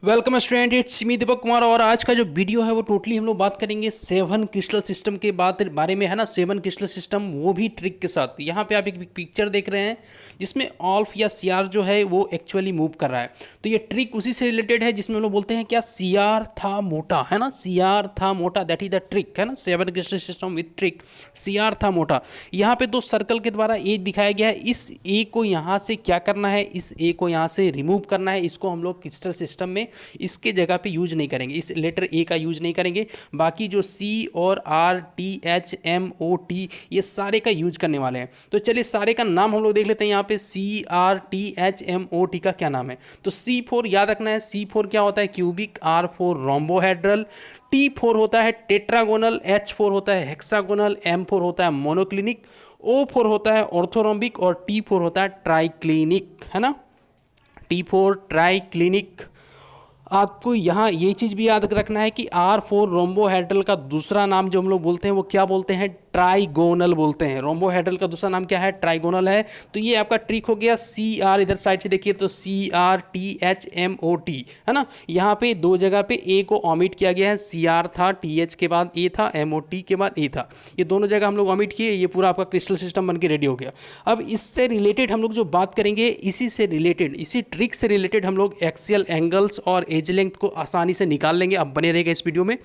Welcome student, it's me Deepak Kumar. और आज का जो वीडियो है वो टोटली हम लोग बात करेंगे 7 क्रिस्टल सिस्टम के बारे में, है ना। 7 क्रिस्टल सिस्टम, वो भी ट्रिक के साथ। यहाँ पे आप एक पिक्चर देख रहे हैं जिसमें ऑल्फ या सीआर जो है वो एक्चुअली मूव कर रहा है। तो ये ट्रिक उसी से रिलेटेड है जिसमें हम लोग बोलते हैं क्या, सीआर था मोटा, है ना। सीआर था मोटा, दैट इज द ट्रिक, है ना। 7 crystal system with trick, CR था मोटा। यहाँ पे 2 सर्कल के द्वारा ए दिखाया गया है। इस ए को यहाँ से क्या करना है, इस ए को यहाँ से रिमूव करना है। इसको हम लोग क्रिस्टल सिस्टम में इसके जगह पे यूज नहीं करेंगे, इस लेटर ए का यूज नहीं करेंगे। बाकी जो सी और R, T, H, M, O, T, ये सारे का यूज करने वाले हैं। तो चलिए सारे का नाम हम लोग देख लेते हैं। यहाँ पे C, R, T, H, M, O, T का क्या नाम है। तो C4 याद रखना है। C4 क्या होता है, क्यूबिक। R4 rhombohedral. T4 होता है टेट्रागोनल। H4 होता है हेक्सागोनल। M4 होता है मोनोक्लिनिक। O4 होता है ऑर्थोरोम्बिक। और T4 होता है ट्राइक्लिनिक, है ना। T4 triclinic. आपको यहाँ ये चीज़ भी याद रखना है कि R4 रोम्बोहेड्रल का दूसरा नाम जो हम लोग बोलते हैं वो क्या बोलते हैं, ट्राइगोनल बोलते हैं। रोम्बोहेड्रल का दूसरा नाम क्या है, ट्राइगोनल है। तो ये आपका ट्रिक हो गया। CR इधर साइड से देखिए तो CRTHMOT, है ना। यहाँ पे 2 जगह पे A को ऑमिट किया गया है। CR था, TH के बाद A था, MOT के बाद A था। ये दोनों जगह हम लोग ऑमिट किए। ये पूरा आपका क्रिस्टल सिस्टम बन के रेडी हो गया। अब इससे रिलेटेड हम लोग जो बात करेंगे, इसी से रिलेटेड, इसी ट्रिक से रिलेटेड हम लोग एक्सियल एंगल्स और एज लेंथ को आसानी से निकाल लेंगे। अब बने रहेगा इस वीडियो में।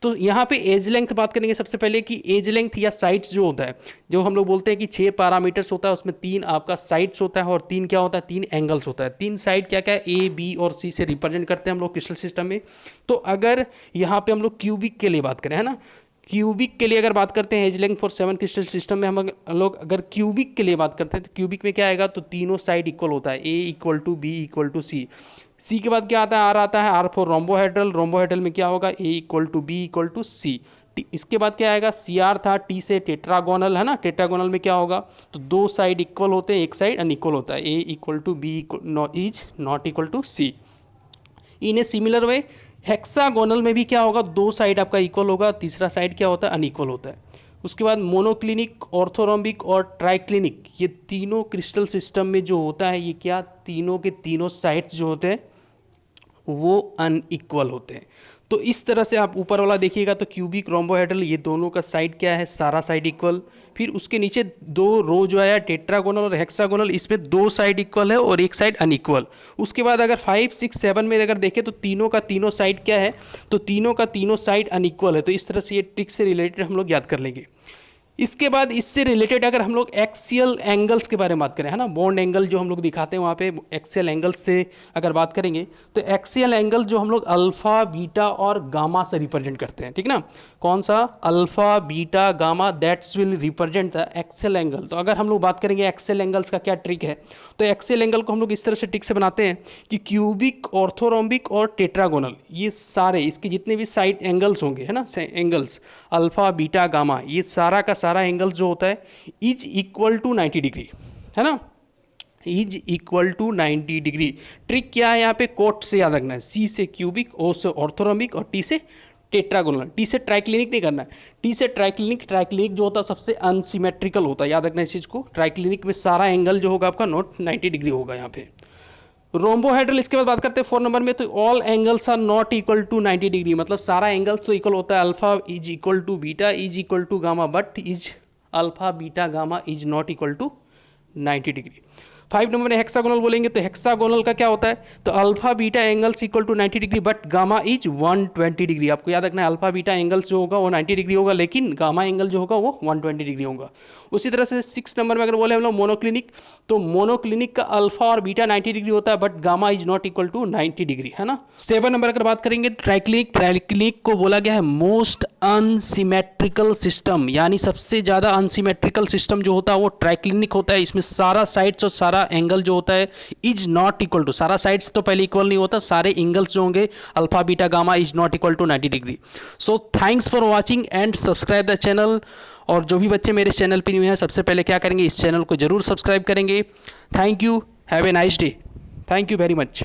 तो यहाँ पे एज लेंथ बात करेंगे सबसे पहले कि एज लेंथ या साइड्स जो होता है, जो हम लोग बोलते हैं कि 6 पैरामीटर्स होता है, उसमें 3 आपका साइड्स होता है और 3 क्या होता है, 3 एंगल्स होता है। 3 साइड क्या क्या है, ए, बी और सी से रिप्रेजेंट करते हैं हम लोग क्रिस्टल सिस्टम में। तो अगर यहाँ पे हम लोग क्यूबिक के लिए बात करें, है ना, क्यूबिक के लिए अगर बात करते हैं edge length for 7 crystal system में, हम लोग अगर क्यूबिक के लिए बात करते हैं तो क्यूबिक में क्या आएगा, तो तीनों साइड इक्वल होता है। A equal to B equal to C. C के बाद क्या आता है, आर आता है। R4 rhombohedral. रोम्बोहेड्रल में क्या होगा, A equal to B equal to C. इसके बाद क्या आएगा, CR था, टी से टेट्रागोनल, है ना। टेट्रागोनल में क्या होगा, तो 2 साइड इक्वल होते हैं, एक साइड अनइक्वल होता है। A equal to B is not equal to C. In a similar way hexagonal में भी क्या होगा, 2 साइड आपका इक्वल होगा, तीसरा साइड क्या होता है, अनइक्वल होता है। उसके बाद मोनोक्लिनिक, ऑर्थोरोम्बिक और ट्राइक्लिनिक, ये तीनों क्रिस्टल सिस्टम में जो होता है, ये क्या, तीनों के तीनों साइड्स जो होते हैं वो अनइक्वल होते हैं। तो इस तरह से आप ऊपर वाला देखिएगा तो क्यूबिक, रोम्बोहेड्रल, ये दोनों का साइड क्या है, सारा साइड इक्वल। फिर उसके नीचे 2 रो जो आया टेट्रागोनल और हेक्सागोनल, इसमें 2 साइड इक्वल है और एक साइड अनइक्वल। उसके बाद अगर 5, 6, 7 में अगर देखें तो तीनों का तीनों साइड क्या है, तो तीनों का तीनों साइड अनइक्वल है। तो इस तरह से ये ट्रिक से रिलेटेड हम लोग याद कर लेंगे। इसके बाद इससे रिलेटेड अगर हम लोग एक्सियल एंगल्स के बारे में बात करें, है ना, बॉन्ड एंगल जो हम लोग दिखाते हैं वहाँ पे एक्सियल एंगल्स से अगर बात करेंगे तो एक्सियल एंगल जो हम लोग अल्फा, बीटा और गामा से रिप्रेजेंट करते हैं, ठीक ना। कौन सा, alpha, beta, gamma, that's will represent the axial angle. तो अगर हम लोग बात करेंगे एक्सियल एंगल्स का क्या ट्रिक है, तो एक्सियल एंगल को हम लोग इस तरह से ट्रिक से बनाते हैं कि क्यूबिक, ऑर्थोरोम्बिक और टेट्रागोनल, ये सारे इसके जितने भी साइड एंगल्स होंगे, है ना, एंगल्स अल्फा, बीटा, गामा, ये सारा का सारा एंगल जो होता है इज इक्वल टू 90 डिग्री, है ना, is equal to 90 degree. Trick क्या है यहाँ पे, कोट से याद रखना है। सी से क्यूबिक, ओ से ऑर्थोरोम्बिक और टी से टेट्रागोनल। टी से ट्राइक्लिनिक नहीं करना है। टी से ट्राइक्लिनिक, ट्राइक्लिनिक जो होता है सबसे अनसिमेट्रिकल होता है, याद रखना है इस चीज़ को। ट्राइक्लिनिक में सारा एंगल जो होगा आपका नॉट 90 डिग्री होगा यहाँ पे। रोम्बोहेड्रल, इसके बाद बात करते हैं 4 नंबर में, तो all angles are not equal to 90 degree, मतलब सारा एंगल्स तो इक्वल होता है। Alpha is equal to beta is equal to gamma, but is alpha, beta, gamma is not equal to 90 degree. 5 number में हेक्सागोनल बोलेंगे तो हेक्सागोनल का क्या होता है, तो alpha, beta angles equal to 90 degree but gamma is 120 degree. आपको याद रखना है अल्फा, बीटा एंगल्स जो होगा वो 90 डिग्री होगा, लेकिन गामा एंगल जो होगा वो 120 डिग्री होगा। उसी तरह से 6 नंबर में अगर बोले हम लोग मोनोक्लिनिक, तो मोनोक्लिनिक का अल्फा और बीटा 90 डिग्री होता है but gamma is not equal to 90 degree, है ना। 7 नंबर अगर बात करेंगे ट्राइक्लिनिक, ट्राइक्लिनिक को बोला गया है मोस्ट अनसिमेट्रिकल सिस्टम, यानी सबसे ज़्यादा अनसिमेट्रिकल सिस्टम जो होता है वो ट्राइक्लिनिक होता है। इसमें सारा साइड्स और सारा एंगल जो होता है इज नॉट इक्वल टू, सारा साइड्स तो पहले इक्वल नहीं होता, सारे एंगल्स जो होंगे alpha, beta, gamma is not equal to 90 degree. So thanks for watching and subscribe the channel. और जो भी बच्चे मेरे चैनल पर न्यू हैं सबसे पहले क्या करेंगे, इस चैनल को जरूर सब्सक्राइब करेंगे। Thank you, have a nice day, thank you very much.